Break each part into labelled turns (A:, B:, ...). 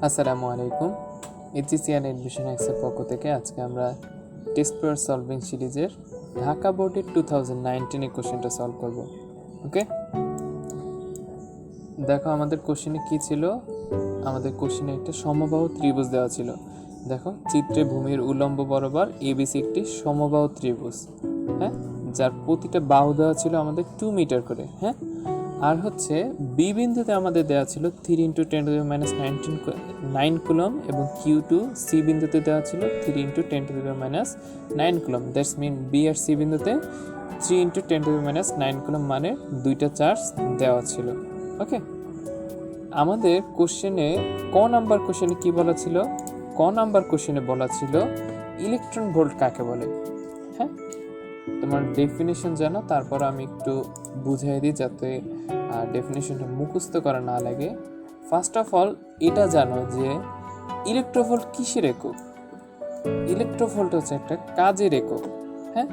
A: আসসালামু আলাইকুম। এইচএসসিআর এডমিশন এক্সের পক্ষ থেকে আজকে আমরা টেস্ট পেপার সলভিং সিরিজের ঢাকা বোর্ডের 2019 কোশ্চেনটা সলভ করব। ওকে, দেখো আমাদের কোশ্চেনে কি ছিল। আমাদের কোশ্চেনে একটা সমবাহু ত্রিভুজ দেওয়া ছিল। দেখো চিত্রে ভূমির উল্লম্ব বরাবর এবিসি একটি সমবাহু ত্রিভুজ, হ্যাঁ, যার প্রতিটা বাহু দেওয়া ছিল আমাদের 2 মিটার করে, হ্যাঁ। আর হচ্ছে বি বিন্দুতে আমাদের দেওয়া ছিল 3 × 10⁻⁹ কুলম এবং Q2 সি বিন্দুতে দেওয়া ছিল 3 × 10⁻⁹ coulomb. That's mean B R C বিন্দুতে 3 × 10⁻⁹ কুলম মানে দুইটা চার্জ দেওয়া ছিল। ওকে, আমাদের কোশ্চেনে নাম্বার কোশ্চেনে কি বলা ছিল? নাম্বার কোশ্চেনে বলা ছিল ইলেকট্রন ভোল্ট কাকে বলে। হ্যাঁ, তোমার ডেফিনেশন জানো, তারপর আমি একটু বুঝিয়ে দিই যাতে ডেফিনেশনটা মুখস্থ করা না লাগে। ফার্স্ট অফ অল এটা জানো যে ইলেকট্রোভোল্ট কিসের একক? ইলেকট্রোভোল্ট হচ্ছে একটা কাজের একক। হ্যাঁ,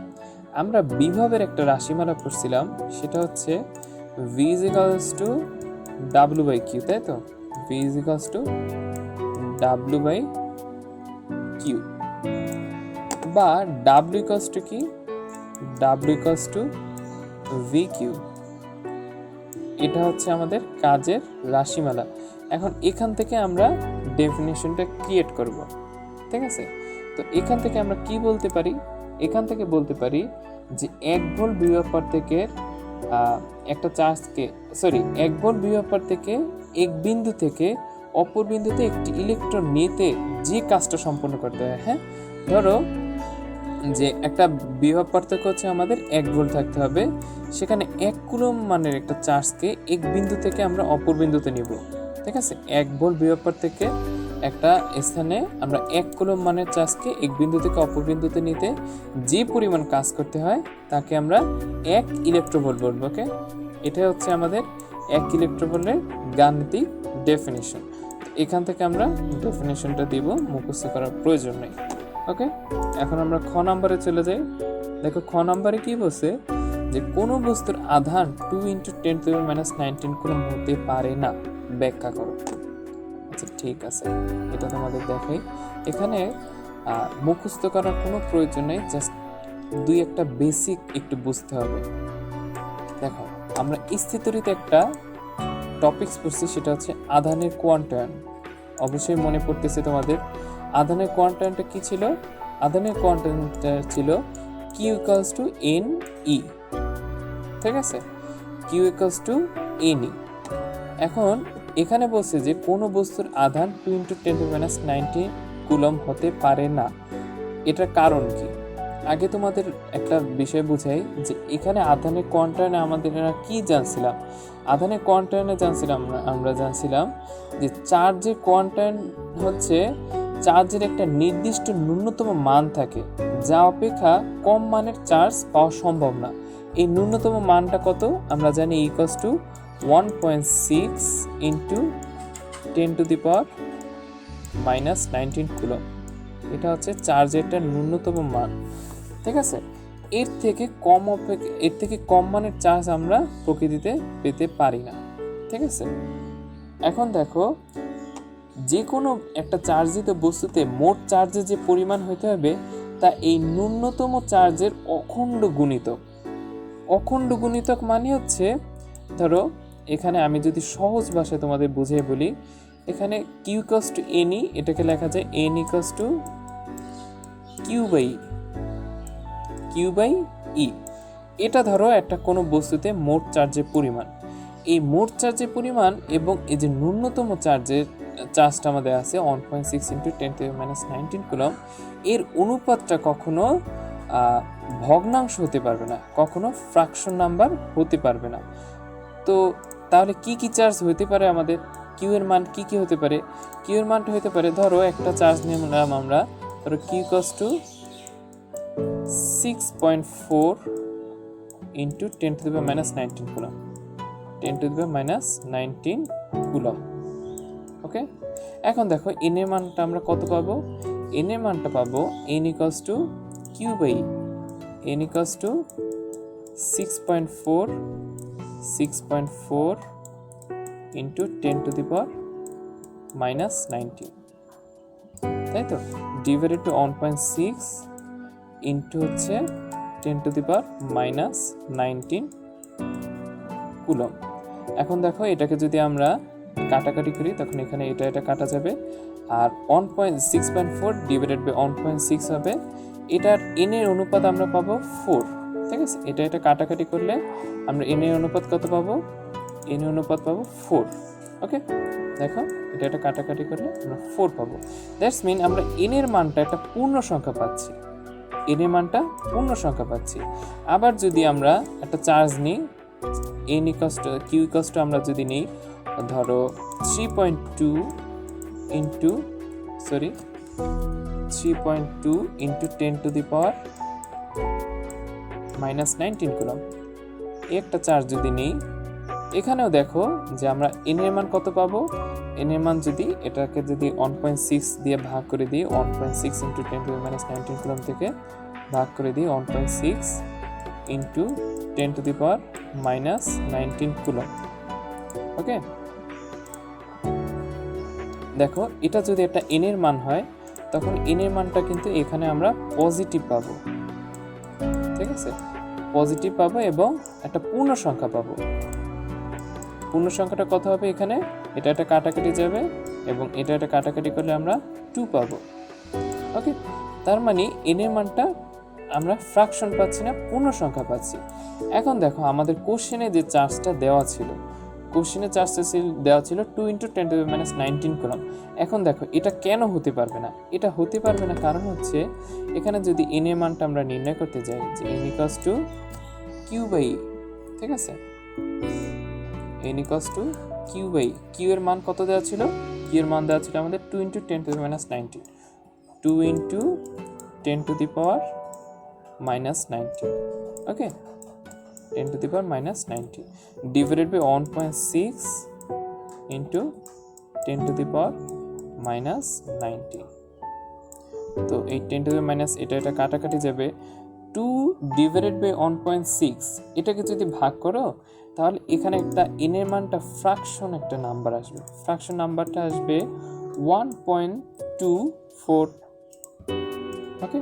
A: আমরা বিভবের একটা রাশিমালা পড়ছিলাম, সেটা হচ্ছে V = W/Q, তাই তো? V = W/Q বা W কি? W VQ। এটা হচ্ছে আমাদের কাজের রাশিমালা। এখন এখান থেকে আমরা ডেফিনেশনটা ক্রিয়েট করব, ঠিক আছে? তো এখান থেকে আমরা কি বলতে পারি? এখান থেকে বলতে পারি যে 1 ভোল্ট বিভব থেকে একটা চার্জকে, 1 ভোল্ট বিভব থেকে এক বিন্দু থেকে অপর বিন্দুতে একটি ইলেকট্রন নিতে যে কাজটা সম্পন্ন করতে হয়। হ্যাঁ, ধরো যে একটা বিভব পার্থক্য হচ্ছে আমাদের 1 ভোল্ট থাকতে হবে, সেখানে 1 কুলম মানের একটা চার্জকে এক বিন্দু থেকে আমরা অপর বিন্দুতে নিব, ঠিক আছে? 1 ভোল্ট বিভব থেকে একটা স্থানে আমরা 1 কুলম মানের চার্জকে এক বিন্দু থেকে অপর বিন্দুতে নিতে যে পরিমাণ কাজ করতে হয় তাকে আমরা 1 ইলেকট্রোভোল্ট বলবো। ওকে, এটা হচ্ছে আমাদের 1 ইলেকট্রোভোল্টের গাণিতিক ডেফিনিশন। এখান থেকে আমরা ডেফিনিশনটা দিব, মুখস্থ করার প্রয়োজন নেই। ওকে, এখন আমরা খ নাম্বারে চলে যাই। দেখো খ নাম্বারে কি বলছে যে কোনো বস্তুর আধান 2 × 10⁻⁹ কুলম হতে পারে না, ব্যাখ্যা করো। আচ্ছা ঠিক আছে, এটা তোমাদের দেখাই। এখানে মুখস্থ করার কোনো প্রয়োজন নেই, জাস্ট দুই একটা বেসিক একটু বুঝতে হবে। দেখো আমরা স্থিতিতে একটা টপিকস পড়ছি, সেটা হচ্ছে আধানের কোয়ান্টায়ন। অবশ্যই মনে পড়তেছে তোমাদের। আধানের কোয়ান্টায়নটা কি ছিল? আধানের কোয়ান্টায়নটা ছিল Q = Ne, ঠিক আছে? Q = Ne। এখন এখানে বলছে যে কোনো বস্তুর আধান 2 × 10⁻⁹ কুলম হতে পারে না। এটার কারণ কি? আগে তোমাদের একটা বিষয় বুঝাই যে এখানে আধানের কোয়ান্টায়নে আমাদের কি জানছিলাম? আধানের কোয়ান্টায়নে আমরা জানছিলাম যে চার্জের কোয়ান্টায়ন হচ্ছে চার্জের একটা নির্দিষ্ট ন্যূনতম মান থাকে, যা অপেক্ষা কম মানের চার্জ পাওয়া সম্ভব না। এই ন্যূনতম মানটা কত? আমরা জানি = 1.6 × 10⁻⁻⁹ কুলম। এটা হচ্ছে চার্জেরটা ন্যূনতম মান, ঠিক আছে? এর থেকে কম মানের চার্জ আমরা প্রকৃতিতে পেতে পারি না, ঠিক আছে? এখন দেখো যে কোনো একটা চার্জিত বস্তুতে মোট চার্জের যে পরিমাণ হতে হবে তা এই ন্যূনতম চার্জের অখণ্ড গুণিতক। অখণ্ড গুণিতক মানে হচ্ছে, ধরো এখানে আমি যদি সহজ ভাষায় তোমাদের বুঝিয়ে বলি, এখানে Q = Ne, এটাকে লেখা যায় N = Q/E। এটা ধরো একটা কোনো বস্তুতে মোট চার্জের পরিমাণ। এই মোট চার্জের পরিমাণ এবং এই যে ন্যূনতম চার্জটা আমাদের আছে 1.6 × 10⁻⁹ কুলম, এর অনুপাতটা কখনো ভগ্নাংশ হতে পারবে না, কখনো ফ্র্যাকশন নাম্বার হতে পারবে না। তো তাহলে কি কি চার্জ হতে পারে আমাদের? কিউ এর মান কি কি হতে পারে? কিউ এর মানটা হতে পারে, ধরো একটা চার্জ নিলাম আমরা, ধরো Q = 6.4 × 10⁻⁹ কুলম, 10⁻⁹ কুলম। ওকে, এখন দেখো n এর মানটা আমরা কত পাবো? n এর মানটা পাবো N = Q/E। N = 6.4 × 10⁻⁻⁹ মাইনাস 19, তাই তো, ডিভাইডেড বাই 1.6 ইন্টু হচ্ছে 10 to the power minus 19 coulomb. এখন দেখো এটাকে যদি আমরা কাটাকাটি করি তখন এখানে এটা কাটা যাবে, আর 1.6.4 ডিভাইডেড বাই 1.6 হবে, এটার n এর অনুপাত আমরা পাবো 4, ঠিক আছে। এটা কাটাকাটি করলে আমরা n এর অনুপাত কত পাবো, n এর অনুপাত পাবো 4, ওকে। দেখো এটা কাটাকাটি করলে আমরা 4 পাবো, দ্যাটস মিন আমরা n এর মানটা একটা পূর্ণ সংখ্যা পাচ্ছি, n এর মানটা পূর্ণ সংখ্যা পাচ্ছি। আবার যদি আমরা একটা চার্জ নিই n q আমরা যদি নিই ধরো 3.2 into 10 to the power minus 19 coulomb, একটা চার্জ যদি নিই, এখানেও দেখো যে আমরা n এর মান কত পাবো, n এর মান যদি এটাকে যদি 1.6 দিয়ে ভাগ করে দিই, 1.6 into 10 to the minus 19 coulomb থেকে ভাগ করে দিই 1.6 into 10 to the power minus 19 coulomb, okay. দেখো এটা যদি একটা n এর মান হয় তখন n এর মানটা কিন্তু এখানে আমরা পজিটিভ পাবো, ঠিক আছে, পজিটিভ পাবো এবং একটা পূর্ণ সংখ্যা পাবো। পূর্ণ সংখ্যাটা কত হবে, এখানে এটা কাটাকাটি যাবে এবং এটা কাটাকাটি করলে আমরা 2 পাবো, ওকে। তার মানে n এর মানটা আমরা ফ্র্যাকশন পাচ্ছি না, পূর্ণ সংখ্যা পাচ্ছি। এখন দেখো আমাদের কোশ্চেনে যে চার্জটা দেওয়া ছিল, কোশ্চেনে চার্জটা দেওয়া ছিল 2 into 10 to the minus 19 coulomb. এখন দেখো এটা কেন হতে পারবে না, এটা হতে পারবে না কারণ হচ্ছে এখানে যদি n এর মানটা আমরা নির্ণয় করতে যাই যে n equals to q by e, ঠিক আছে, n equals to q by q এর মান কত দেওয়া ছিল, q এর মান দেওয়া ছিল আমাদের 2 into 10 to the minus 19, 2 into 10 to the power minus 19, okay, 10 to the power minus 90 divided by 1.6 into 10 to the power minus 90, তো এই 10 to the minus এটা কাটাকাটি যাবে, 2 divided by 1.6 এটাকে যদি ভাগ করো তাহলে এখানে একটা n এর মানটা ফ্র্যাকশন একটা নাম্বার আসবে, ফ্র্যাকশন নাম্বারটা আসবে 1.24, ওকে,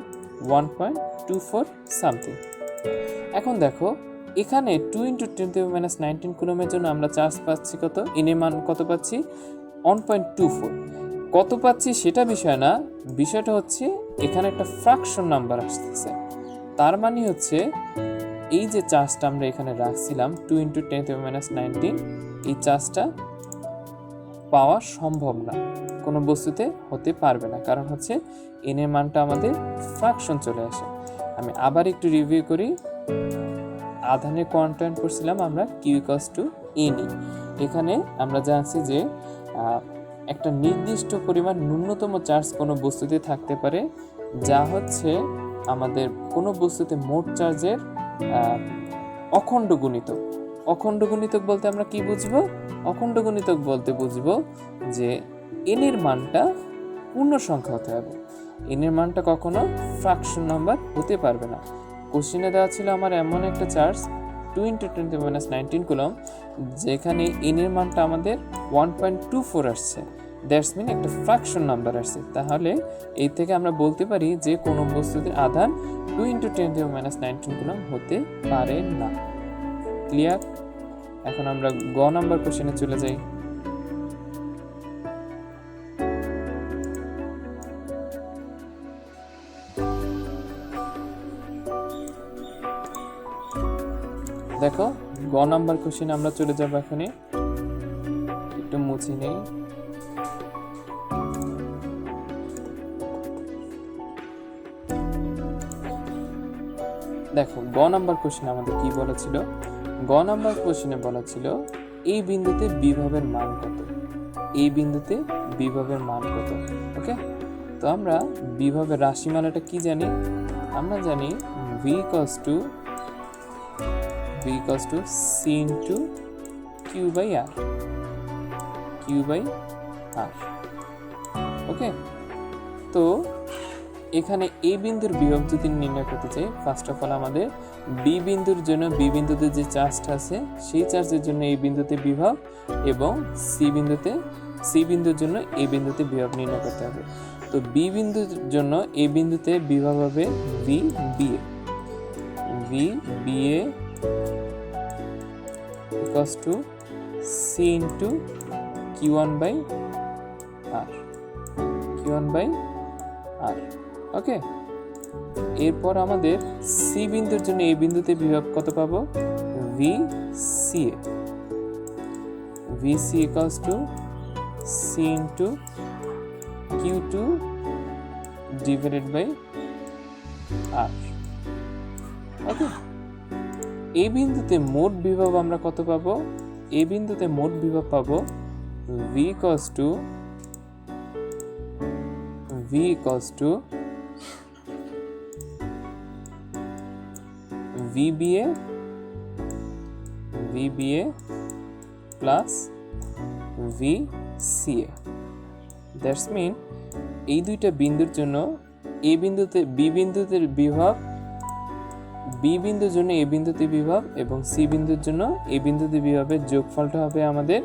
A: 1.24 সামথিং। এখন দেখো এখানে 2 ইন্টু 10 টু দি মাইনাস 19 কুলমের জন্য আমরা চার্জ পাচ্ছি কত, n এর মান কত পাচ্ছি 1.24, কত পাচ্ছি সেটা বিষয় না, বিষয়টা হচ্ছে এখানে একটা ফ্র্যাকশন নাম্বার আসতেছে। তার মানে হচ্ছে এই যে চার্জটা আমরা এখানে রাখছিলাম 2 ইন্টু 10 টু দি মাইনাস 19, এই চার্জটা পাওয়া সম্ভব না, কোনো বস্তুতে হতে পারবে না, কারণ হচ্ছে n এর মানটা আমাদের ফ্র্যাকশন চলে আসে। আমি আবার একটু রিভিউ করি, আধানের কোয়ান্টাম করছিলাম আমরা q ইকুয়ালস টু n, এখানে আমরা জানছি যে একটা নির্দিষ্ট পরিমাণ ন্যূনতম চার্জ কোনো বস্তুতে থাকতে পারে যা হচ্ছে আমাদের কোনো বস্তুতে মোট চার্জের অখণ্ড গুণিতক। অখণ্ড গুণিতক বলতে আমরা কি বুঝবো, অখণ্ড গুণিতক বলতে বুঝবো যে n এর মানটা পূর্ণ সংখ্যা হতে হবে, n এর মানটা কখনো ফ্র্যাকশন নাম্বার হতে পারবে না। কোশ্চেনে দেওয়া ছিল আমার এমন একটা charge 2 into 10 to the minus 19 coulomb যেখানে n এর মানটা আমাদের 1.24 আসছে, দ্যাটস মিন একটা ফ্র্যাকশন নাম্বার আসছে, তাহলে এই থেকে আমরা বলতে পারি যে কোনো বস্তুতে আধান 2 into 10 to the minus 19 coulomb হতে পারে না। ক্লিয়ার? এখন আমরা গ নাম্বার কোশ্চেনে চলে যাই। দেখো গ নাম্বার কোশ্চেনে আমরা চলে যাব, এখানে একটু মুছে নেই। দেখো গ নাম্বার কোশ্চেনে আমাদের কি বলা ছিল, গ নাম্বার কোশ্চেনে বলা ছিল এই বিন্দুতে বিভবের মান কত, এই বিন্দুতে বিভবের মান কত, ওকে। তো আমরা বিভবের রাশিমালাটা কি জানি, আমরা জানি v equals to c into q by r, ওকে। তো এখানে a বিন্দুর বিভব যদি নির্ণয় করতে চাই, ফার্স্ট অফ অল আমাদের b বিন্দুর জন্য b বিন্দুতে যে চার্জটা আছে সেই চার্জের জন্য এই বিন্দুতে বিভব এবং c বিন্দুতে সি বিন্দুর জন্য এ বিন্দুতে বিভব নির্ণয় করতে হবে। তো বি বিন্দুর জন্য এ বিন্দুতে বিভব হবে V BA, V BA equals to C into Q1 by R, Q1 by R. Okay, এরপর আমাদের সি বিন্দুর জন্য এই বিন্দুতে বিভব কত পাবো, V C A, V C equals to C into Q2 divided by R. Okay, এই বিন্দুতে মোট বিভব আমরা কত পাবো, এই বিন্দুতে মোট বিভব পাবো V equals to VBA plus VCA. That's mean এই দুইটা বিন্দুর জন্য এ বিন্দুতে বি বিন্দুতে বিভব, বি বিন্দুর জন্য এ বিন্দুতে বিভব এবং সি বিন্দুর জন্য এ বিন্দুতে বিভবের যোগফলটা হবে আমাদের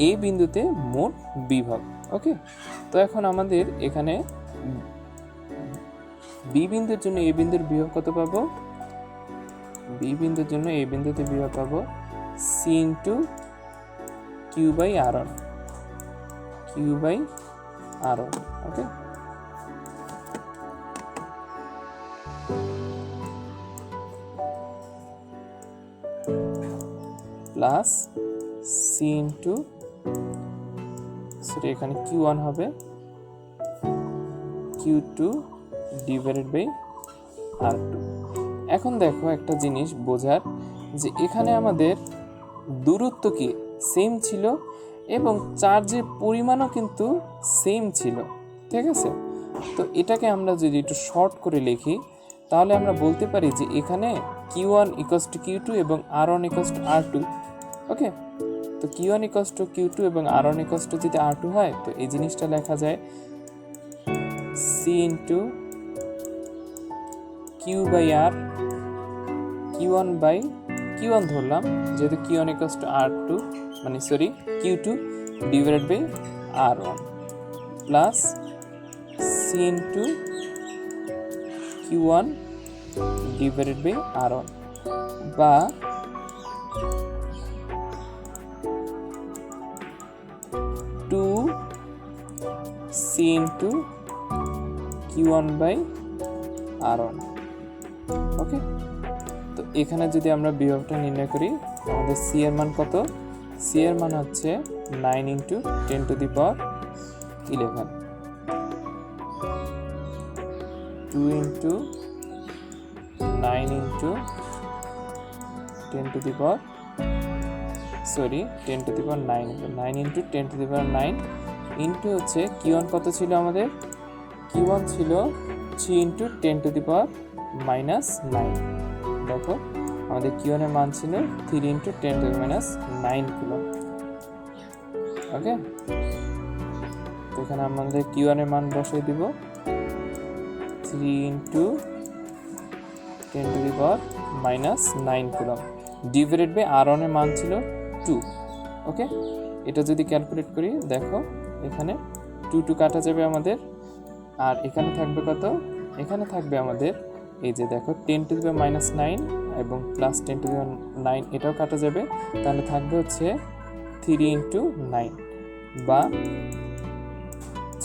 A: এ বিন্দুতে মোট বিভব। ওকে, তো এখন আমাদের এখানে বি বিন্দুর জন্য এ বিন্দুর বিভব কত পাবো, বি বিন্দুর জন্য এ বিন্দুতে বিভব পাবো C into Q by R one, Q by R one. Okay, plus C into, sorry এখানে Q1 হবে Q2 ডিভাইডেড বাই R2। এখন দেখো একটা জিনিস বোঝার, যে এখানে আমাদের দূরত্ব কি সেম ছিল এবং চার্জের পরিমাণও কিন্তু সেম ছিল, ঠিক আছে। তো এটাকে আমরা যদি একটু শর্ট করে লিখি তাহলে আমরা বলতে পারি যে এখানে Q1 ইকুয়ালস টু Q2 এবং R1 ইকুয়ালস টু R2। ওকে, তো Q1 ইকুয়ালস টু Q2 এবং R1 ইকুয়ালস টু যদি R2 হয় তো এই জিনিসটা লেখা যায় C into Q by R, Q1 by Q1 ধরলাম যেহেতু Q1 ইকুয়ালস টু R2 মানে sorry Q2 divided by R1 plus C into Q1 divided by R1 বা two C into Q1 by R1। Okay, তো এখানে যদি আমরা বিভবটা নির্ণয় করি আমাদের সি এর মান কত, সি এর মান হচ্ছে 9 into 10 to the power 11, 2 into 9 into 10 to the power, sorry 10 to the power 9, 9 into 10 to the power 9 into হচ্ছে Q1 কত ছিল আমাদের, Q1 ছিল 3 into 10 to the power minus 9। দেখো আমাদের Q1 এর মান ছিল 3 into 10 to the minus 9 coulomb. Okay, তো এখানে আমাদের Q1 এর মান বসাই দিব 3 into 10 to the power minus 9 coulomb divided by R1 এর মান ছিল 2। ওকে, এটা যদি ক্যালকুলেট করি দেখো এখানে 2 2 কাটা যাবে আমাদের, আর এখানে থাকবে কত, এখানে থাকবে আমাদের এই যে দেখো 10 টু দি পাওয়ার মাইনাস 9 এবং প্লাস 10 টু দি পাওয়ার 9 এটাও কাটা যাবে, তাহলে থাকবে হচ্ছে 3 ইন্টু 9 বা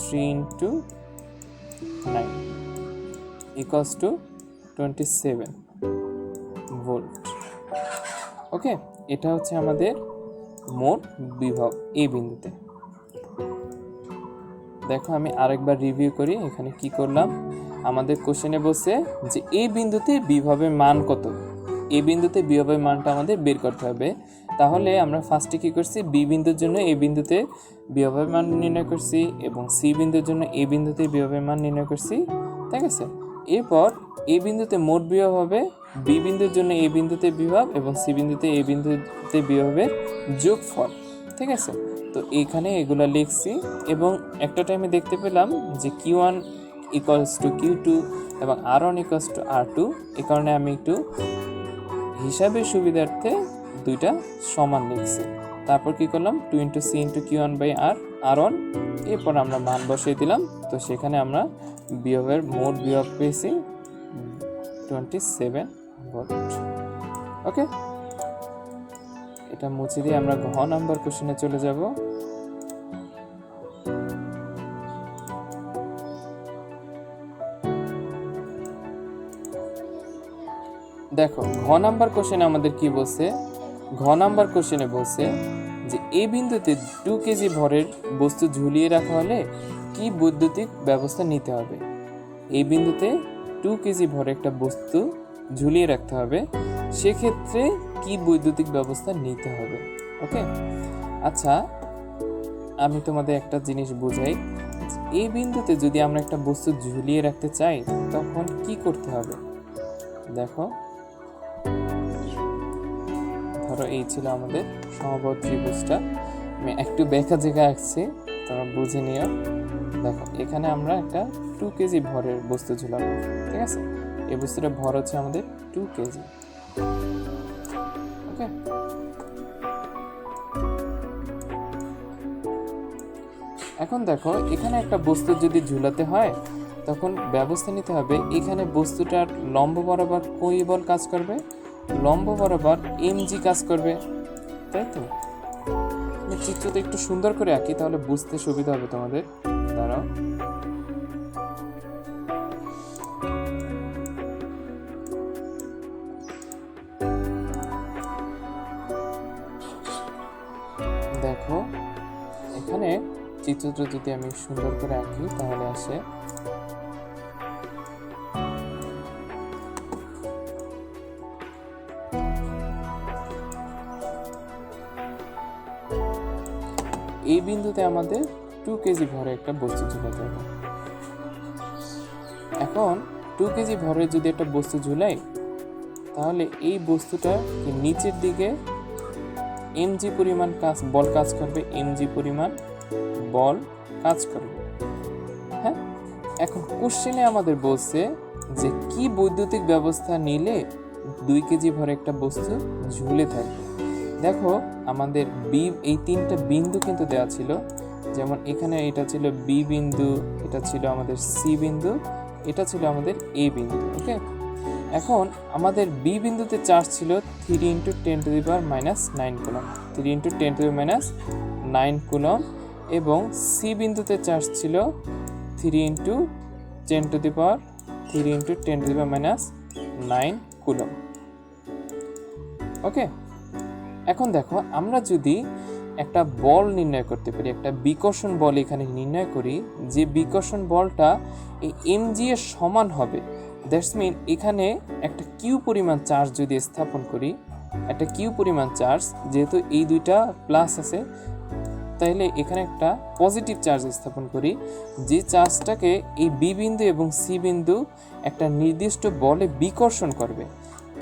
A: 3 ইন্টু 9 ইকুয়ালস টু 27 ভোল্ট। ওকে, এটা হচ্ছে আমাদের মোট বিভব এই বিন্দুতে। দেখো আমি আরেকবার রিভিউ করি এখানে কি করলাম, আমাদের কোশ্চেনে বলছে যে এই বিন্দুতে বিভবের মান কত, এই বিন্দুতে বিভবের মানটা আমাদের বের করতে হবে। তাহলে আমরা ফার্স্টে কি করছি, বি বিন্দুর জন্য এই বিন্দুতে বিভবের মান নির্ণয় করছি এবং সি বিন্দুর জন্য এই বিন্দুতে বিভবের মান নির্ণয় করছি, ঠিক আছে। এরপর এই বিন্দুতে মোট বিভব হবে বি বিন্দুর জন্য এই বিন্দুতে বিভব এবং সি বিন্দুতে এই বিন্দুতে বিভবের যোগফল, ঠিক আছে। তো এইখানে এগুলা লিখছি এবং একটা টাইমে দেখতে পেলাম যে Q1 ইকুয়ালস টু Q2 এবং R1 ইকুয়ালস টু R2, এই কারণে আমি একটু হিসাবের সুবিধার্থে দুইটা সমান লিখছি। তারপর কি করলাম 2 into C into Q1 by R R1, এরপর আমরা মান বসিয়ে দিলাম। তো সেখানে আমরা বিভবের মোট বিভব পেয়েছি 27 ভোল্ট। ওকে, এটা মুছে দিয়ে আমরা ঘ নাম্বার কোশ্চেনে চলে যাব। দেখো ঘ নাম্বার কোশ্চেনে আমাদের কি বলছে, ঘ নাম্বার কোশ্চেনে বলছে যে এই বিন্দুতে 2 কেজি ভরের বস্তু ঝুলিয়ে রাখা হলে কি বৈদ্যুতিক ব্যবস্থা নিতে হবে। এই বিন্দুতে 2 কেজি ভরের একটা বস্তু ঝুলিয়ে রাখতে হবে, সেক্ষেত্রে কি বৈদ্যুতিক ব্যবস্থা নিতে হবে। ওকে, আচ্ছা আমি তোমাদের একটা জিনিস বুঝাই। এই বিন্দুতে যদি আমরা একটা বস্তু ঝুলিয়ে রাখতে চাই তখন কি করতে হবে। দেখো ধরো এই ছিল আমাদের সমবাহু ত্রিভুজটা, আমি একটু ব্যাখ্যা জায়গা আঁকছি, তোমরা বুঝে নিও। দেখো এখানে আমরা একটা 2 কেজি ভরের বস্তু ঝুলাবো, ঠিক আছে। এই বস্তুটার ভর হচ্ছে আমাদের 2 কেজি। ওকে, এখন দেখো এখানে একটা বস্তু যদি ঝুলাতে হয় তখন ব্যবস্থা নিতে হবে, এখানে বস্তুটার লম্ব বরাবর কই বল কাজ করবে, লম্ব বরাবর mg কাজ করবে, তাই তো। আমি চিত্রটা একটু সুন্দর করে আঁকি তাহলে বুঝতে সুবিধা হবে তোমাদের। দাঁড়াও, দেখো এখানে চিত্রটা যদি আমি সুন্দর করে আঁকি তাহলে আসে এই বিন্দুতে আমাদের 2 কেজি ভরে একটা বস্তু ঝুলাতে হবে। এখন 2 কেজি ভরে যদি একটা বস্তু ঝুলাই তাহলে এই বস্তুটা নিচের দিকে mg পরিমাণ বল কাজ করবে, mg পরিমাণ বল কাজ করবে। হ্যাঁ, এখন কোশ্চেনে আমাদের বলছে যে কি বৈদ্যুতিক ব্যবস্থা নিলে 2 কেজি ভরে একটা বস্তু ঝুলে থাকবে। দেখো আমাদের বি, এই 3টা বিন্দু কিন্তু দেওয়া ছিল, যেমন এখানে এটা ছিল বি বিন্দু, এটা ছিল আমাদের সি বিন্দু, এটা ছিল আমাদের এ বিন্দু। ওকে, এখন আমাদের বি বিন্দুতে চার্জ ছিল 3 × 10⁻⁹ কুলম, 3 × 10⁻⁹ কুলম, এবং সি বিন্দুতে চার্জ ছিল 3 × 10⁻⁹ কুলম। ওকে, এখন দেখো আমরা যদি একটা বল নির্ণয় করতে পারি, একটা বিকর্ষণ বল এখানে নির্ণয় করি, যে বিকর্ষণ বলটা এই mg এর সমান হবে, দ্যাটস মিন এখানে একটা কিউ পরিমাণ চার্জ যদি স্থাপন করি, একটা কিউ পরিমাণ চার্জ, যেহেতু এই দুইটা প্লাস আছে তাইলে এখানে একটা পজিটিভ চার্জ স্থাপন করি, যে চার্জটাকে এই বি বিন্দু এবং সি বিন্দু একটা নির্দিষ্ট বলে বিকর্ষণ করবে,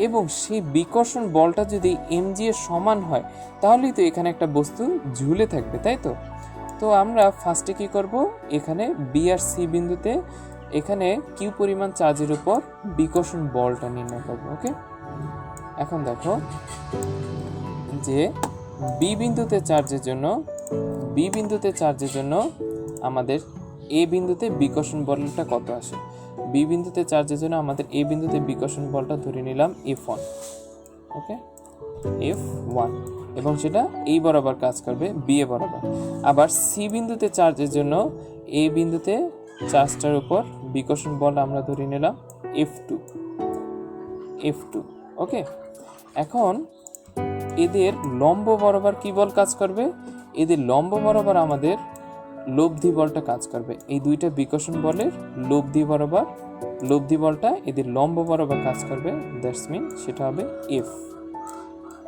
A: এবং সেই বিকর্ষণ বলটা যদি mg এর সমান হয় তাহলেই তো এখানে একটা বস্তু ঝুলে থাকবে, তাই তো। তো আমরা ফার্স্টে কি করব, এখানে বি আর সি বিন্দুতে এখানে কিউ পরিমাণ চার্জের উপর বিকর্ষণ বলটা নির্ণয় করব। ওকে, এখন দেখো যে বি বিন্দুতে চার্জের জন্য আমাদের এ বিন্দুতে বিকর্ষণ বলটা কত আসে। বি বিন্দুতে চার্জের জন্য আমাদের এ বিন্দুতে বিকর্ষণ বলটা ধরে নিলাম F1। ওকে, F1, এবং সেটা এই বরাবর কাজ করবে, বি এ বরাবর। আবার সি বিন্দুতে চার্জের জন্য এ বিন্দুতে চার্জটার উপর বিকর্ষণ বল আমরা ধরে নিলাম F2। ওকে, এখন এদের লম্ব বরাবর কি বল কাজ করবে, এদের লম্ব বরাবর আমাদের লব্ধি বলটা কাজ করবে। এই দুইটা বিকর্ষণ বলের লব্ধি বলটা এদের লম্ব বরাবর কাজ করবে, দ্যাটস মিন সেটা হবে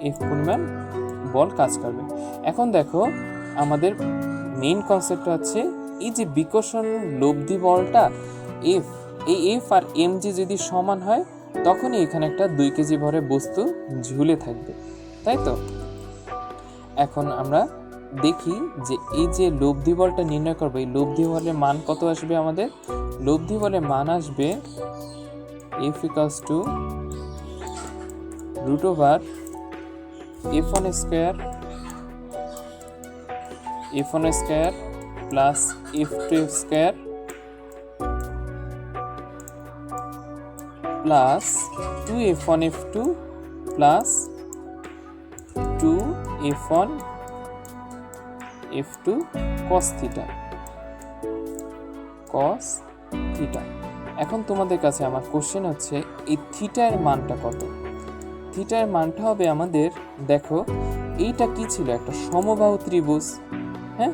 A: এফ পরিমাণ বল কাজ করবে। এখন দেখো আমাদের মেইন কনসেপ্ট হচ্ছে এই যে বিকর্ষণ লব্ধি বলটা এফ, এই এফ আর mg যদি সমান হয় তখনই এখানে একটা 2 কেজি ভরে বস্তু ঝুলে থাকবে, তাই তো। এখন আমরা দেখি যে এই যে লব্ধি বলটা নির্ণয় করবো, এই লব্ধি বলের মান কত আসবে। আমাদের লব্ধি বলের মান আসবে F = √F1² plus F two F square plus 2f1f2 plus 2f1f2 cos theta এখন তোমাদের কাছে আমার কোশ্চেন হচ্ছে এই থিটার মানটা কত? থিটার মানটা হবে আমাদের, দেখো এইটা কি ছিল, একটা সমবাহু ত্রিভুজ। হ্যাঁ,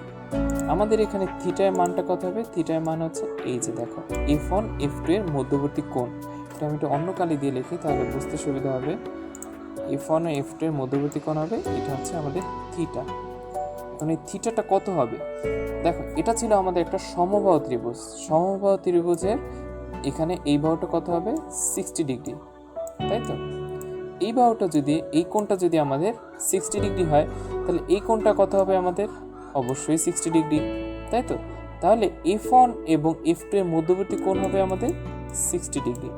A: আমাদের এখানে থিটার মানটা কত হবে? থিটার মান হচ্ছে এই যে দেখো f1 f2 এর মধ্যবর্তী কোণ। এটা আমি একটু অন্য কালি দিয়ে লিখি তাহলে বুঝতে সুবিধা হবে। f1 ও f2 এর মধ্যবর্তী কোণ হবে, এটা হচ্ছে আমাদের থিটা। এখন এই থিটাটা কত হবে? দেখো এটা ছিল আমাদের একটা সমবাহু ত্রিভুজ। সমবাহু ত্রিভুজের এখানে এই বাহুটা কত হবে? 60 ডিগ্রি, তাই তো? এই বাহুটা যদি, এই কোণটা যদি আমাদের 60 ডিগ্রি হয়, তাহলে এই কোণটা কত হবে আমাদের? অবশ্যই 60 ডিগ্রি, তাই তো? তাহলে f1 এবং f2 এর মধ্যবর্তী কোণ হবে আমাদের 60 ডিগ্রি।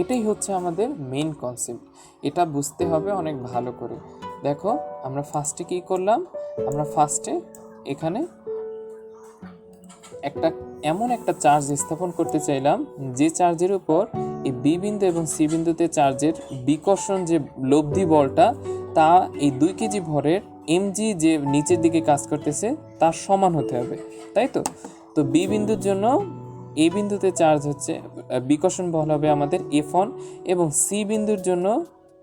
A: এটাই হচ্ছে আমাদের মেইন কনসেপ্ট। এটা বুঝতে হবে অনেক ভালো করে। দেখো আমরা ফার্স্টে কি করলাম? আমরা ফার্স্টে এখানে এমন একটা চার্জ স্থাপন করতে চাইলাম যে চার্জের উপর এই বি বিন্দু এবং সি বিন্দুতে চার্জের বিকর্ষণ যে লব্ধি বলটা, তা এই 2 কেজি ভরের এমজি যে নিচের দিকে কাজ করতেছে তার সমান হতে হবে, তাই তো? তো বি বিন্দুর জন্য এই বিন্দুতে চার্জ হচ্ছে, বিকর্ষণ বল হবে আমাদের F1, এবং সি বিন্দুর জন্য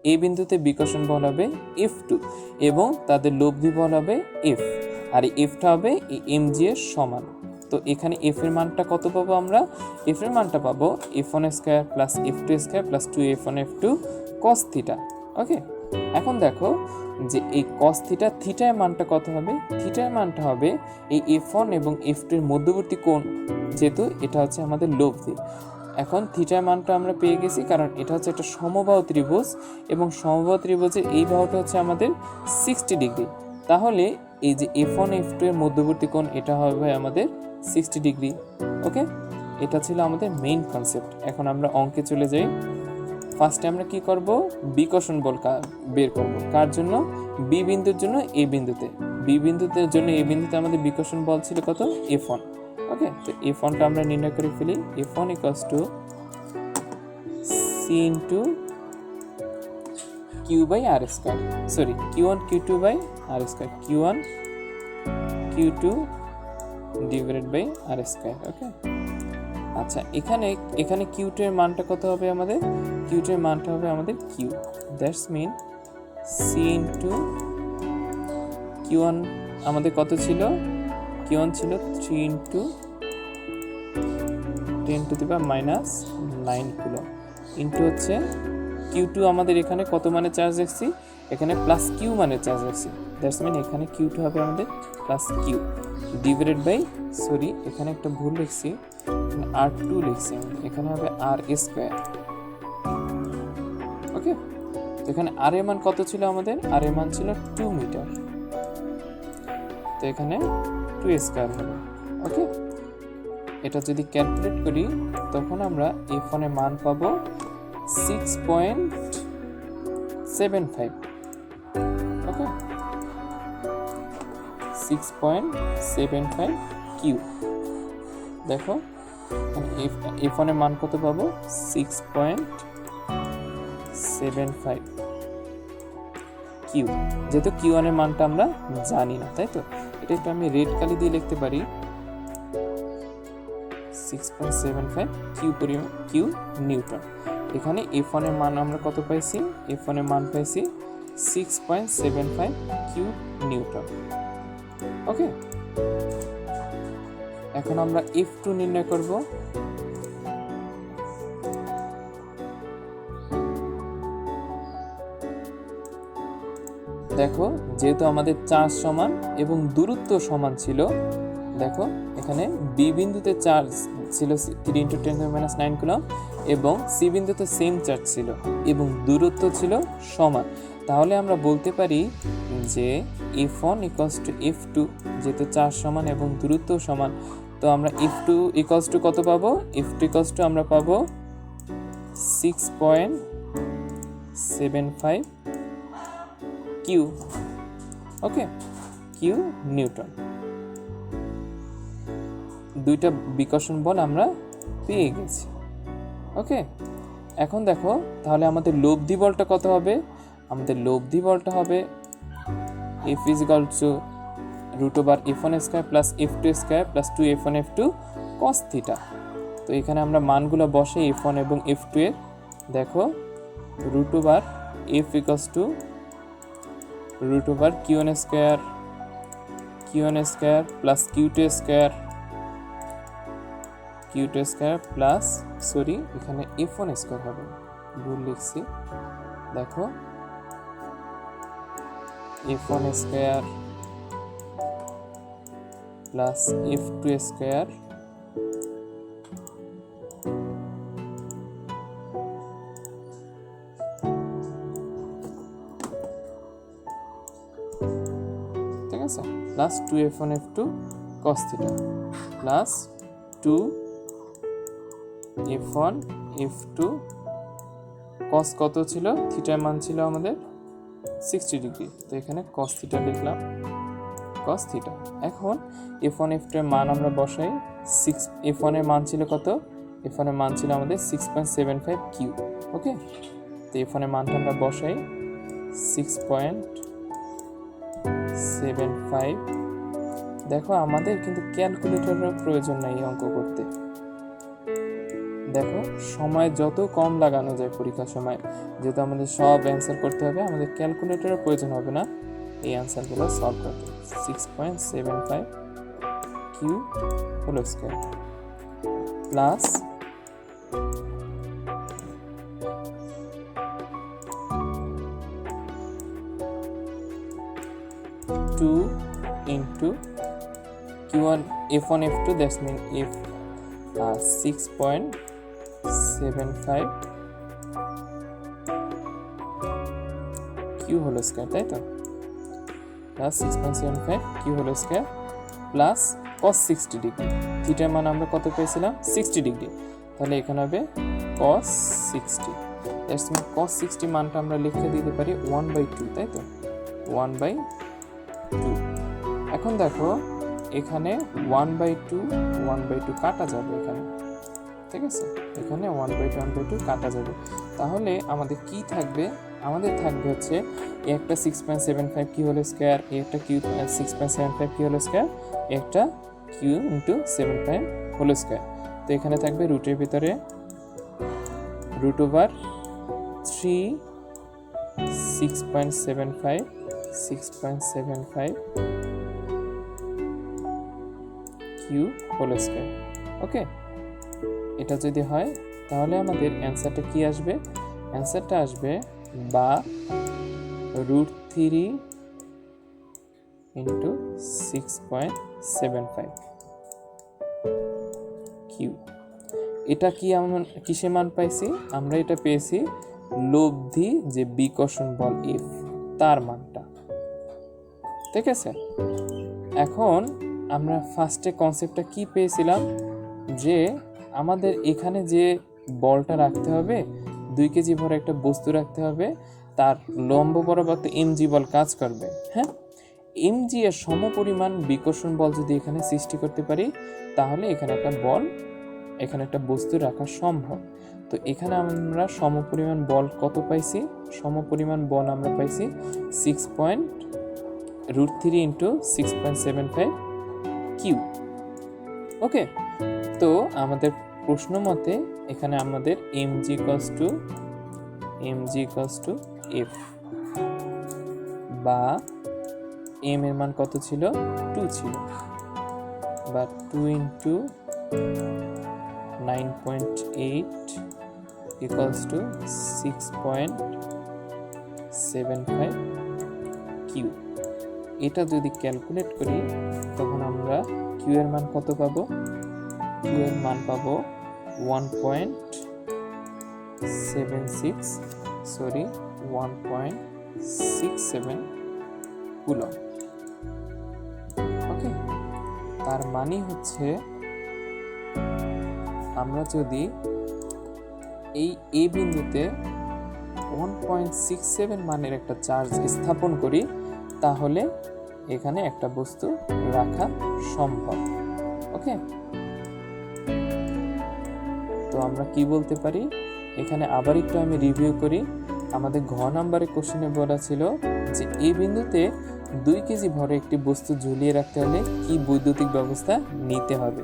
A: এই বিন্দুতে বিকর্ষণ বল হবে F2, এবং তাদের লব্ধি বল হবে F, আর এই Fটা হবে এই mg এর সমান। তো এখানে F এর মানটা কত পাবো আমরা? F এর মানটা পাবো f1 square plus f2 square plus 2f1 f2 cos theta. Okay, এখন দেখো যে এই cos থিটা, থিটার মানটা কত হবে? থিটার মানটা হবে এই f1 এবং f2 এর মধ্যবর্তী কোণ, যেহেতু এটা হচ্ছে আমাদের লব্ধি। এখন থিটার মানটা আমরা পেয়ে গেছি, কারণ এটা হচ্ছে একটা সমবাহু ত্রিভুজ, এবং সমবাহু ত্রিভুজের এই বাহুটা হচ্ছে আমাদের 60 ডিগ্রি। তাহলে এই যে f1 f2 এর মধ্যবর্তী কোণ, এটা হবে আমাদের 60 ডিগ্রি। ওকে, এটা ছিল আমাদের মেইন কনসেপ্ট। এখন আমরা অঙ্কে চলে যাই। ফার্স্টে আমরা কি করব? বিকর্ষণ বল বের করব। কার জন্য? বি বিন্দুর জন্য এ বিন্দুতে। বি বিন্দুতে জন্য এ বিন্দুতে আমাদের বিকর্ষণ বল ছিল কত? F1। ওকে, তো F1টা আমরা নির্ণয় করে ফেলি। F1 = C * Q/r square, sorry Q1 Q2/r², Q1 Q2 / r square. Okay, আচ্ছা এখানে Q2 এর মানটা কত হবে আমাদের? Q2 এর মানটা হবে আমাদের Q, that's mean C * Q1 আমাদের কত ছিল? Q1 ছিল 3 * 10⁻⁹ কুলম, ইনটু হচ্ছে Q2 আমাদের এখানে কত মানে চার্জ রাখছি? এখানে প্লাস Q মানে চার্জ রাখছি, দ্যাটস মিন এখানে Q2 হবে আমাদের plus Q divided by, sorry এখানে একটা ভুল লিখছি, R2 লিখছি, এখানে হবে r স্কয়ার। ওকে, এখানে r এর মান কত ছিল আমাদের? r এর মান ছিল 2 মিটার, তো এখানে 2 স্কয়ার হবে। ওকে, এটা যদি ক্যালকুলেট করি তখন আমরা f1 এর মান পাবো 6.75। ওকে, 6.75 কিউ। দেখো f1 এর মান কত পাবো? 6.75 কিউ, যেহেতু Q1 এর মানটা আমরা জানি না, তাই তো? এটা একটু আমি রেড কালি দিয়ে লিখতে পারি, 6.75 কিউ নিউটন। এখানে F1 এর মান আমরা কত পাইছি? F1 এর মান পাইছি 6.75 কিউ নিউটন। ওকে, এখন আমরা F2 নির্ণয় করব। দেখো যেহেতু আমাদের চার্জ সমান এবং দূরত্ব সমান ছিল, দেখো এখানে বি বিন্দুতে চার্জ ছিল 3 × 10⁻⁹ কুলম, এবং সি বিন্দুতে সেম চার্জ ছিল এবং দূরত্ব ছিল সমান। তাহলে আমরা বলতে পারি যে F1 = F2, যেহেতু চার্জ সমান এবং দূরত্ব সমান, তো আমরা F2 = কত পাবো? F2 = আমরা পাবো 6.75 কিউ। ওকে, Q কিউ নিউটন। দুইটা বিকর্ষণ বল আমরা পেয়ে গেছি। ওকে, এখন দেখো তাহলে আমাদের লব্ধি বলটা কত হবে? আমাদের লব্ধি বলটা হবে F is equal to √F1 square plus F2 square plus 2F1 F2 cos theta. তো এখানে আমরা মানগুলো বসে F1 এবং F2 এর, দেখো √F equals to √Q1 square plus Q2 square plus এখানে F1 স্কয়ার হবে, ভুল লিখছি, দেখো F1 square plus F2 square ঠিক আছে, plus 2F1 F2 cos theta plus 2F1 F2 cos কত ছিল? থিটার মান ছিল আমাদের 60 ডিগ্রি, তো এখানে cos থিটা লিখলাম, cos থিটা। এখন F1 F2 এর মান আমরা বসাই। F1 এর মান ছিল কত? F1 এর মান ছিল আমাদের 6.75 কিউ। ওকে, তো F1 এর মানটা আমরা বসাই 6.75। দেখো আমাদের কিন্তু ক্যালকুলেটরের প্রয়োজন নাই এই অঙ্ক করতে। দেখো সময় যত কম লাগানো যায় পরীক্ষার সময়, যেহেতু আমাদের সব অ্যান্সার করতে হবে, আমাদের ক্যালকুলেটরের প্রয়োজন হবে না এই অ্যান্সারগুলো সলভ করতে। 6.75 Q whole square plus two into Q1 F1 F2, that's mean F 6.75 Q whole square, তাই তো, plus 6.75 Q whole square plus cos 60 degree. থিটার মান আমরা কত পেয়েছিলাম? 60 ডিগ্রি, তাহলে এখানে হবে cos 60, দ্যাটস মিন cos 60 মানটা আমরা লিখে দিতে পারি 1/2, তাই তো, 1/2। এখন দেখো এখানে 1/2 কাটা যাবে এখানে, ঠিক আছে, এখানে 1/2 কাটা যাবে। তাহলে আমাদের কি থাকবে? আমাদের থাকবে হচ্ছে একটা 6.75 কিউ হোল স্কয়ার, একটা কিউ 6.75 কিউ হোল স্কয়ার, একটা কিউ ইন্টু 75 হোল স্কয়ার। তো এখানে থাকবে রুটের ভিতরে √3 6.75 কিউ হোল স্কয়ার। ওকে, এটা যদি হয় তাহলে আমাদের অ্যান্সারটা কি আসবে? অ্যান্সারটা আসবে বা √3 ইন্টু 6.75 কিউ। এটা কি আমরা কিসে মান পাইছি? আমরা এটা পেয়েছি লব্ধি যে বিকর্ষণ বল F তার মানটা, ঠিক আছে। এখন আমরা ফার্স্টে কনসেপ্টটা কি পেয়েছিলাম? যে আমাদের এখানে যে বলটা রাখতে হবে, 2 কেজি ভর একটা বস্তু রাখতে হবে, তার লম্ব বরাবর mg বল কাজ করবে। হ্যাঁ, mg এর সমপরিমাণ বিকর্ষণ বল যদি এখানে সৃষ্টি করতে পারি, তাহলে এখানে একটা বল, এখানে একটা বস্তু রাখা সম্ভব। তো এখানে আমরা সমপরিমাণ বল কত পাইছি? সমপরিমাণ বল আমরা পাইছি √3 ইন্টু 6.75 কিউ। ওকে, তো আমাদের প্রশ্ন মতে এখানে আমাদের mg equals to f, বা m এর মান কত ছিল? 2 ছিল, বা 2 ইন্টু 9.8 equals to 6.75 কিউ। এটা যদি ক্যালকুলেট করি তখন আমরা কিউ এর মান কত পাবো? কিউ এর মান পাবো 1.67 কুলম। ওকে, তার মানে হচ্ছে আমরা যদি এই এ বিন্দুতে 1.67 মানের একটা চার্জ স্থাপন করি, তাহলে এখানে একটা বস্তু রাখা সম্ভব। ওকে, তো আমরা কি বলতে পারি, এখানে আবার একটু আমি রিভিউ করি। আমাদের ঘ নাম্বারে কোশ্চেনে বলা ছিল যে এই বিন্দুতে 2 কেজি ভরে একটি বস্তু ঝুলিয়ে রাখতে হলে কি বৈদ্যুতিক ব্যবস্থা নিতে হবে।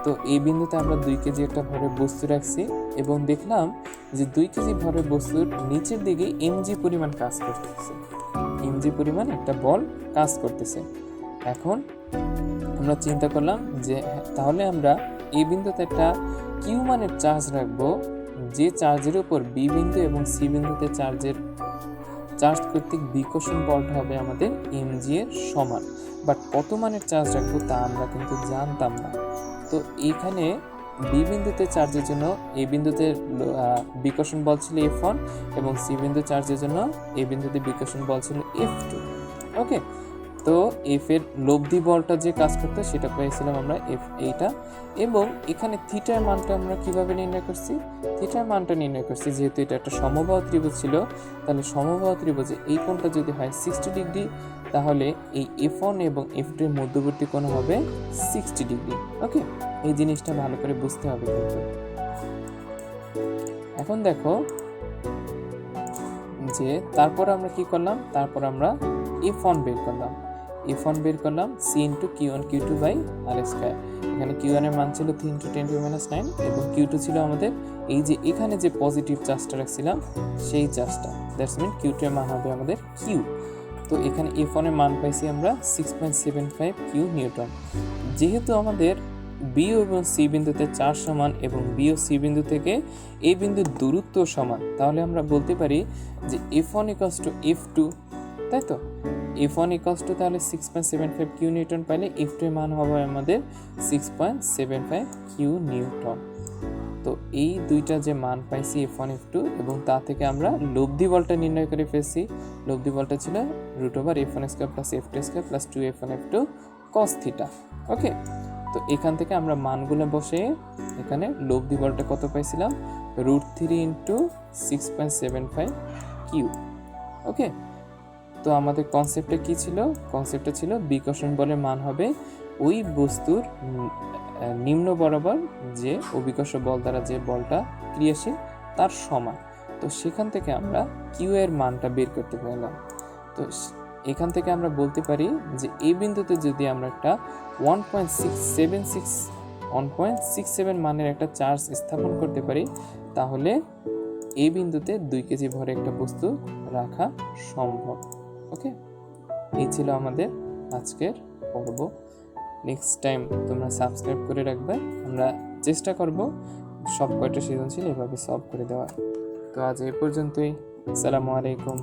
A: তো এই বিন্দুতে আমরা 2 কেজি একটা ভরে বস্তু রাখছি এবং দেখলাম যে 2 কেজি ভরে বস্তুর নিচের দিকে এমজি পরিমাণ কাজ করতেছে, এমজি পরিমাণ একটা বল কাজ করতেছে। এখন আমরা চিন্তা করলাম যে তাহলে আমরা এই বিন্দুতে একটা কিউ মানের চার্জ রাখবো, যে চার্জের উপর বি বিন্দু এবং সি বিন্দুতে চার্জ কর্তৃক বিকর্ষণ বলটা হবে আমাদের এমজি এর সমান। বাট কত মানের চার্জ রাখবো তা আমরা কিন্তু জানতাম না। তো এখানে বি বিন্দুতে চার্জের জন্য এই বিন্দুতে বিকর্ষণ বল ছিল F1 এবং সি বিন্দু চার্জের জন্য এই বিন্দুতে বিকর্ষণ বল ছিল F2। ওকে, তো এফ এর লব্ধি বলটা যে কাজ করতে সেটা পেয়েছিলাম আমরা এফ এইটা। এবং এখানে থিটার মানটা আমরা কিভাবে নির্ণয় করছি, থিটার মানটা নির্ণয় করছি যেহেতু এটা একটা সমবাহু ত্রিভুজ ছিল, তাহলে সমবাহু ত্রিভুজে এই কোণটা যদি হয় 60 ডিগ্রি, তাহলে এই F1 এবং F2 এর মধ্যবর্তী কোণ হবে 60 ডিগ্রি। ওকে, এই জিনিসটা ভালো করে বুঝতে হবে কিন্তু। এখন দেখো যে তারপর আমরা কি করলাম, তারপর আমরা F1 বের করলাম, F1 বের করলাম c into Q1 Q2 by R square. এখানে Q1 এর মান ছিল 3 × 10⁻⁹ এবং Q2 ছিল আমাদের এই যে এখানে যে পজিটিভ চার্জটা রাখছিলাম সেই চার্জটা, দ্যাটস মিন Q2 এর মান হবে আমাদের Q। তো এখানে F1 এর মান পাইছি আমরা 6.75 কিউ নিউটন। যেহেতু আমাদের বি এবং সি বিন্দুতে চার্জ সমান এবং বি ও সি বিন্দু থেকে এই বিন্দুর দূরত্ব সমান, তাহলে আমরা বলতে পারি যে F1 = F2, তাই তো। F1 = তাহলে 6.75 কিউ নিউটন পাইলে F2 এর মান হবে আমাদের 6.75 কিউ নিউটন। তো এই দুইটা যে মান পাইছি F1 F2 এবং তা থেকে আমরা লব্ধি বলটা নির্ণয় করে ফেলছি। লব্ধি বলটা ছিল √F1² + F2² + 2F1 F2 cos θ। ওকে, তো এখান থেকে আমরা মানগুলো বসে এখানে লব্ধি বলটা কত পাইছিলাম, √3 × 6.75 কিউ। ওকে, তো আমাদের কনসেপ্টটা কি ছিল, কনসেপ্টটা ছিল বিকর্ষণ বলের মান হবে ওই বস্তুর নিম্ন বরাবর যে অভিকর্ষ বল দ্বারা যে বলটা ক্রিয়াশীল তার সমান। তো সেখান থেকে আমরা কিউ এর মানটা বের করতে পারলাম। তো এখান থেকে আমরা বলতে পারি যে এই বিন্দুতে যদি আমরা একটা 1.67 মানের একটা চার্জ স্থাপন করতে পারি, তাহলে এই বিন্দুতে 2 কেজি ভরে একটা বস্তু রাখা সম্ভব। ওকে, এই ছিল আমাদের আজকের পর্ব। নেক্সট টাইম তোমরা সাবস্ক্রাইব করে রাখবে, আমরা চেষ্টা করব সব কয়টা সৃজনশীল এভাবে সলভ করে দেওয়ার। তো আজ এই পর্যন্তই। আসসালামু আলাইকুম।